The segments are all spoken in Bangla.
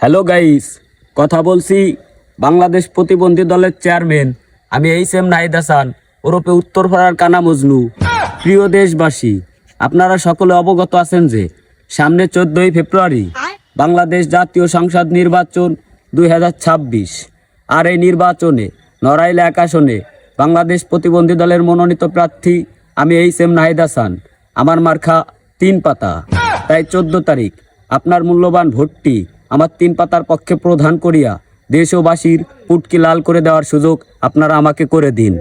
হ্যালো গাইস, কথা বলছি বাংলাদেশ প্রতিবন্ধী দলের চেয়ারম্যান আমি এইচ.এম. নাহিদ হাসান ওরফে উত্তরপাড়ার কানা মজনু। প্রিয় দেশবাসী, আপনারা সকলে অবগত আছেন যে সামনে 14ই ফেব্রুয়ারি বাংলাদেশ জাতীয় সংসদ নির্বাচন 2026। আর এই নির্বাচনে নড়াইল এক আসনে বাংলাদেশ প্রতিবন্ধী দলের মনোনীত প্রার্থী আমি এইচ.এম. নাহিদ হাসান। আমার মার্কা 3 পাতা। তাই 14 তারিখ আপনার মূল্যবান ভোটটি আমার 3 পাতার পক্ষে প্রদান করিয়া দেশবাসীর পুটকি লাল করে দেওয়ার সুযোগ আপনারা আমাকে করে দিন।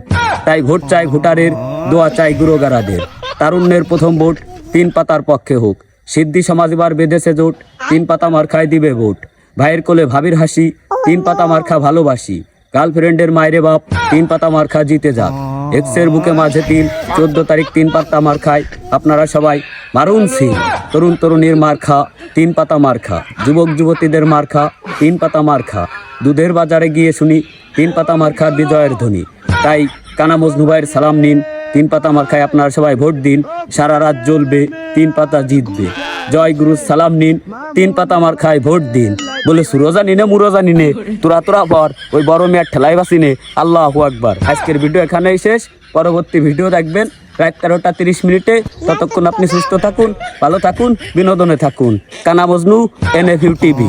তাই ভোট চাই ভোটারের, দোয়া চাই গুরুগারাদের। তারুণ্যের প্রথম ভোট 3 পাতার পক্ষে হোক। সিদ্ধি সমাজ এবার বেঁধেছে জোট, 3 পাতা মার্কায় দিবে ভোট। ভাইয়ের কোলে ভাবির হাসি, 3 পাতা মার্কা ভালোবাসি। গার্লফ্রেন্ডের মায়েরে বাপ, 3 পাতা মার্কা জিতে যাক। এক্সের বুকে মাঝে 3, 14 তারিখ 3 পাতা মার্কায় আপনারা সবাই মারুন সিল। তরুণ তরুণীর মার্কা 3 পাতা মার্কা, যুবক যুবতীদের মার্কা 3 পাতা মার্কা। দুধের বাজারে গিয়ে শুনি 3 পাতা মার্কার বিজয়ের ধ্বনি। তাই কানা মজনু ভাইয়ের সালাম নিন, 3 পাতা মার্কায় আপনারা সবাই ভোট দিন। সারা রাত জ্বলবে, 3 পাতা জিতবে। জয় গুরু সালাম নিন, 3 পাতা মার্কায় ভোট দিন। বলে সুরোজা নিনে মুরোজা নিনে তোরা পর ওই বড় মেয়ের ঠেলাই বাসি নে। আল্লাহু আকবার। আজকের ভিডিও এখানেই শেষ। পরবর্তী ভিডিও দেখবেন রাত 13টা 30 ততক্ষণ আপনি সুস্থ থাকুন, ভালো থাকুন, বিনোদনে থাকুন। কানা মজনু, NFU TV।